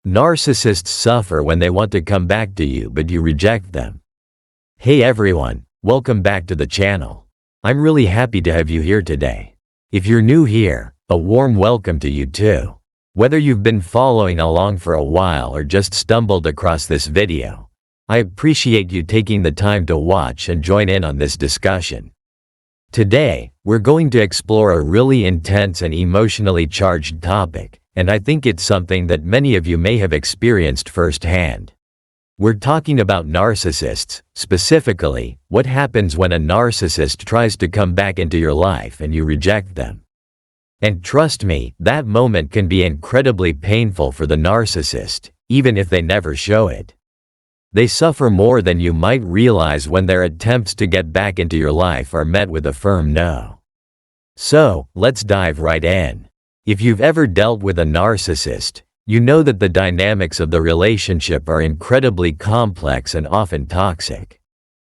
Narcissists suffer when they want to come back to you but you reject them. Hey everyone, welcome back to the channel. I'm really happy to have you here today. If you're new here, a warm welcome to you too. Whether you've been following along for a while or just stumbled across this video, I appreciate you taking the time to watch and join in on this discussion. Today, we're going to explore a really intense and emotionally charged topic, and I think it's something that many of you may have experienced firsthand. We're talking about narcissists, specifically, what happens when a narcissist tries to come back into your life and you reject them. And trust me, that moment can be incredibly painful for the narcissist, even if they never show it. They suffer more than you might realize when their attempts to get back into your life are met with a firm no. So, let's dive right in. If you've ever dealt with a narcissist, you know that the dynamics of the relationship are incredibly complex and often toxic.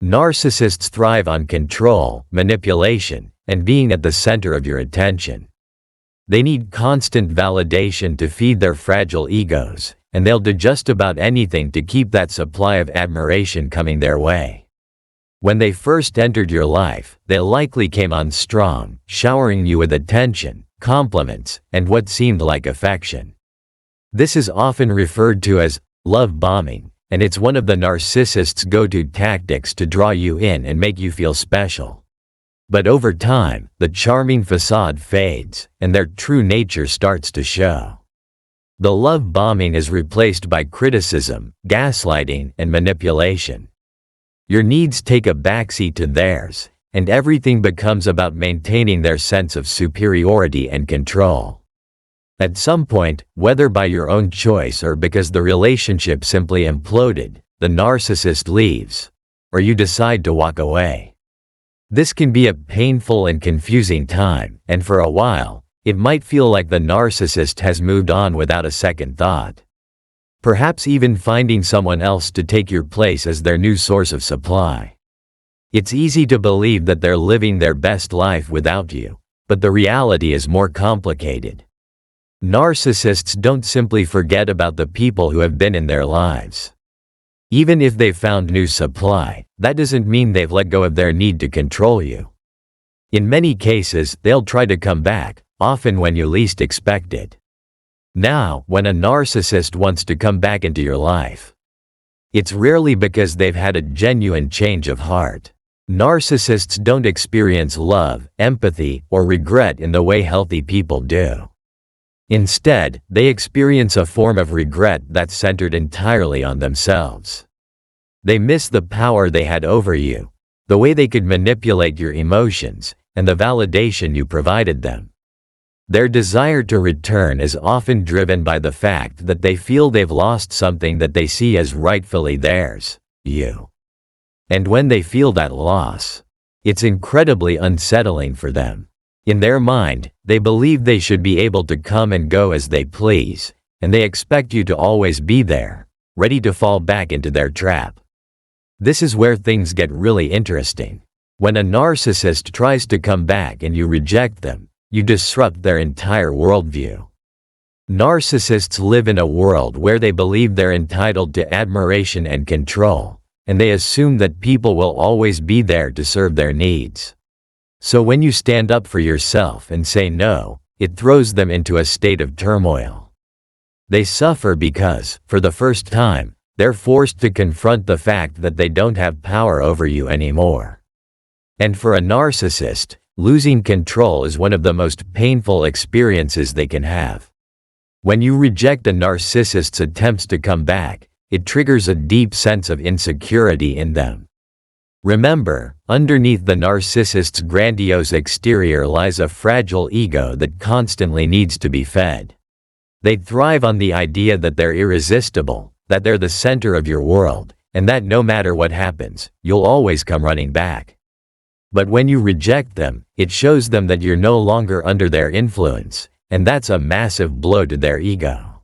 Narcissists thrive on control, manipulation, and being at the center of your attention. They need constant validation to feed their fragile egos, and they'll do just about anything to keep that supply of admiration coming their way. When they first entered your life, they likely came on strong, showering you with attention, compliments, and what seemed like affection. This is often referred to as love bombing, and it's one of the narcissist's go-to tactics to draw you in and make you feel special. But over time, the charming facade fades, and their true nature starts to show. The love bombing is replaced by criticism, gaslighting, and manipulation. Your needs take a backseat to theirs, and everything becomes about maintaining their sense of superiority and control. At some point, whether by your own choice or because the relationship simply imploded, the narcissist leaves, or you decide to walk away. This can be a painful and confusing time, and for a while, it might feel like the narcissist has moved on without a second thought. Perhaps even finding someone else to take your place as their new source of supply. It's easy to believe that they're living their best life without you, but the reality is more complicated. Narcissists don't simply forget about the people who have been in their lives. Even if they've found new supply, that doesn't mean they've let go of their need to control you. In many cases, they'll try to come back, often when you least expect it. Now, when a narcissist wants to come back into your life, it's rarely because they've had a genuine change of heart. Narcissists don't experience love, empathy, or regret in the way healthy people do. Instead, they experience a form of regret that's centered entirely on themselves. They miss the power they had over you, the way they could manipulate your emotions, and the validation you provided them. Their desire to return is often driven by the fact that they feel they've lost something that they see as rightfully theirs, you. And when they feel that loss, it's incredibly unsettling for them. In their mind, they believe they should be able to come and go as they please, and they expect you to always be there, ready to fall back into their trap. This is where things get really interesting. When a narcissist tries to come back and you reject them, you disrupt their entire worldview. Narcissists live in a world where they believe they're entitled to admiration and control, and they assume that people will always be there to serve their needs. So when you stand up for yourself and say no, it throws them into a state of turmoil. They suffer because, for the first time, they're forced to confront the fact that they don't have power over you anymore. And for a narcissist, losing control is one of the most painful experiences they can have. When you reject a narcissist's attempts to come back, it triggers a deep sense of insecurity in them. Remember, underneath the narcissist's grandiose exterior lies a fragile ego that constantly needs to be fed. They thrive on the idea that they're irresistible, that they're the center of your world, and that no matter what happens, you'll always come running back. But when you reject them, it shows them that you're no longer under their influence, and that's a massive blow to their ego.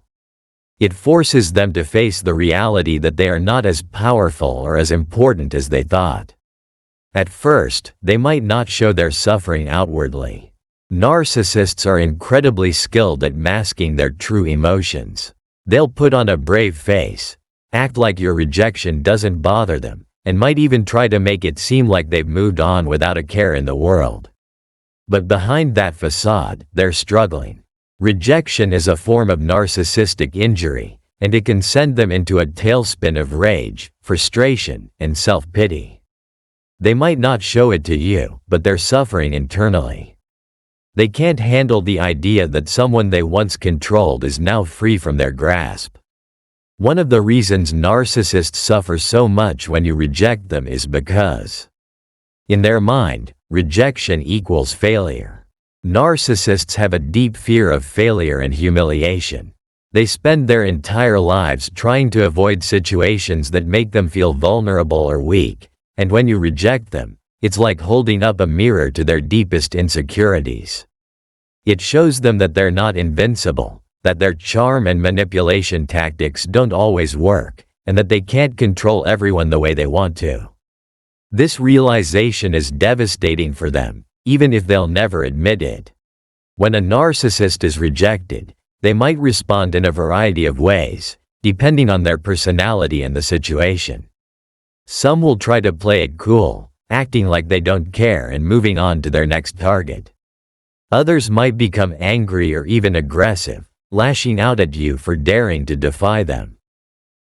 It forces them to face the reality that they are not as powerful or as important as they thought. At first, they might not show their suffering outwardly. Narcissists are incredibly skilled at masking their true emotions. They'll put on a brave face, act like your rejection doesn't bother them, and might even try to make it seem like they've moved on without a care in the world. But behind that facade, they're struggling. Rejection is a form of narcissistic injury, and it can send them into a tailspin of rage, frustration, and self-pity. They might not show it to you, but they're suffering internally. They can't handle the idea that someone they once controlled is now free from their grasp. One of the reasons narcissists suffer so much when you reject them is because, in their mind, rejection equals failure. Narcissists have a deep fear of failure and humiliation. They spend their entire lives trying to avoid situations that make them feel vulnerable or weak, and when you reject them, it's like holding up a mirror to their deepest insecurities. It shows them that they're not invincible, that their charm and manipulation tactics don't always work, and that they can't control everyone the way they want to. This realization is devastating for them, even if they'll never admit it. When a narcissist is rejected, they might respond in a variety of ways, depending on their personality and the situation. Some will try to play it cool, acting like they don't care and moving on to their next target. Others might become angry or even aggressive, lashing out at you for daring to defy them.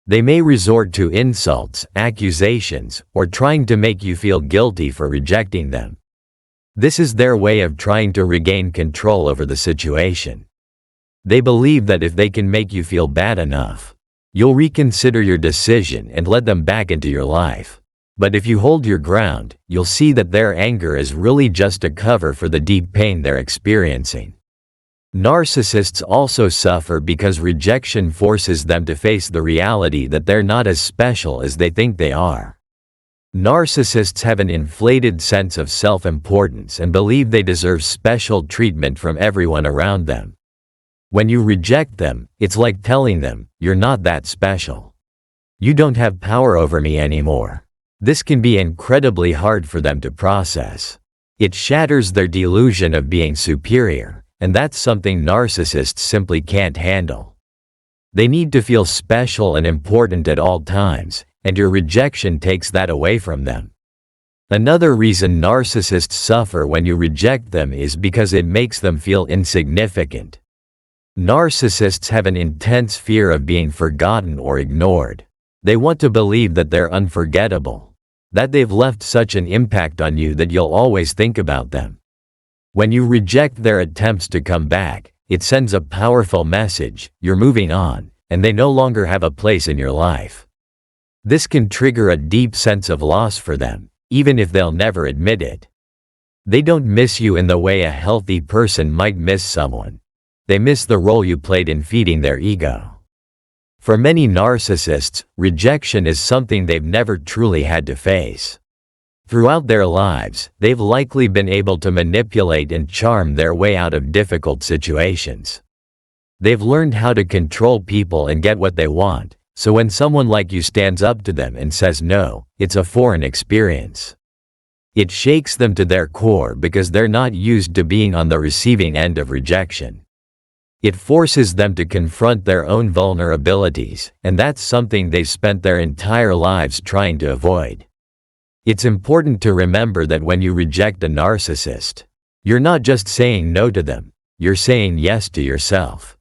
They may resort to insults, accusations, or trying to make you feel guilty for rejecting them. This is their way of trying to regain control over the situation. They believe that if they can make you feel bad enough, you'll reconsider your decision and let them back into your life. But if you hold your ground, you'll see that their anger is really just a cover for the deep pain they're experiencing. Narcissists also suffer because rejection forces them to face the reality that they're not as special as they think they are. Narcissists have an inflated sense of self-importance and believe they deserve special treatment from everyone around them. When you reject them, it's like telling them, "You're not that special. You don't have power over me anymore." This can be incredibly hard for them to process. It shatters their delusion of being superior, and that's something narcissists simply can't handle. They need to feel special and important at all times, and your rejection takes that away from them. Another reason narcissists suffer when you reject them is because it makes them feel insignificant. Narcissists have an intense fear of being forgotten or ignored. They want to believe that they're unforgettable, that they've left such an impact on you that you'll always think about them. When you reject their attempts to come back, it sends a powerful message: you're moving on, and they no longer have a place in your life. This can trigger a deep sense of loss for them, even if they'll never admit it. They don't miss you in the way a healthy person might miss someone. They miss the role you played in feeding their ego. For many narcissists, rejection is something they've never truly had to face. Throughout their lives, they've likely been able to manipulate and charm their way out of difficult situations. They've learned how to control people and get what they want, so when someone like you stands up to them and says no, it's a foreign experience. It shakes them to their core because they're not used to being on the receiving end of rejection. It forces them to confront their own vulnerabilities, and that's something they've spent their entire lives trying to avoid. It's important to remember that when you reject a narcissist, you're not just saying no to them, you're saying yes to yourself.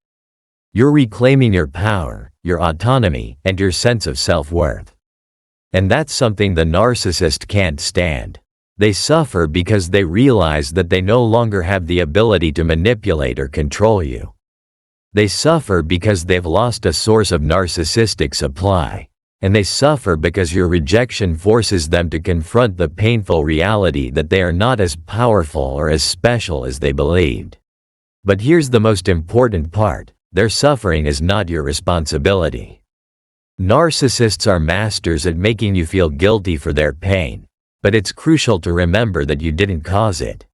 You're reclaiming your power, your autonomy, and your sense of self-worth. And that's something the narcissist can't stand. They suffer because they realize that they no longer have the ability to manipulate or control you. They suffer because they've lost a source of narcissistic supply, and they suffer because your rejection forces them to confront the painful reality that they are not as powerful or as special as they believed. But here's the most important part: their suffering is not your responsibility. Narcissists are masters at making you feel guilty for their pain, but it's crucial to remember that you didn't cause it.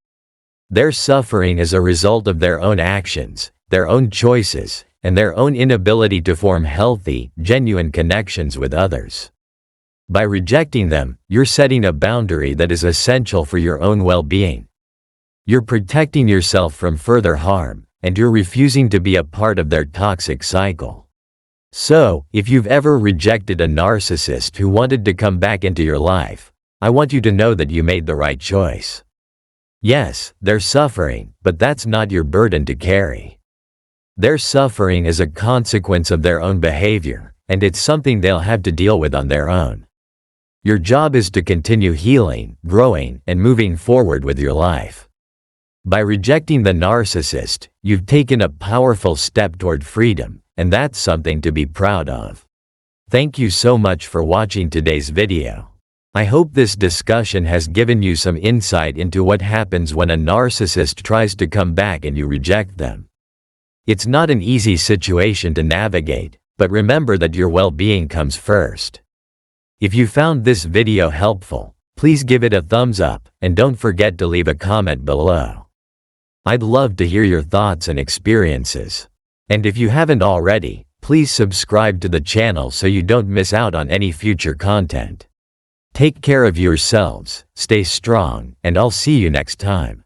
Their suffering is a result of their own actions, their own choices, and their own inability to form healthy, genuine connections with others. By rejecting them, you're setting a boundary that is essential for your own well-being. You're protecting yourself from further harm, and you're refusing to be a part of their toxic cycle. So, if you've ever rejected a narcissist who wanted to come back into your life, I want you to know that you made the right choice. Yes, they're suffering, but that's not your burden to carry. Their suffering is a consequence of their own behavior, and it's something they'll have to deal with on their own. Your job is to continue healing, growing, and moving forward with your life. By rejecting the narcissist, you've taken a powerful step toward freedom, and that's something to be proud of. Thank you so much for watching today's video. I hope this discussion has given you some insight into what happens when a narcissist tries to come back and you reject them. It's not an easy situation to navigate, but remember that your well-being comes first. If you found this video helpful, please give it a thumbs up, and don't forget to leave a comment below. I'd love to hear your thoughts and experiences. And if you haven't already, please subscribe to the channel so you don't miss out on any future content. Take care of yourselves, stay strong, and I'll see you next time.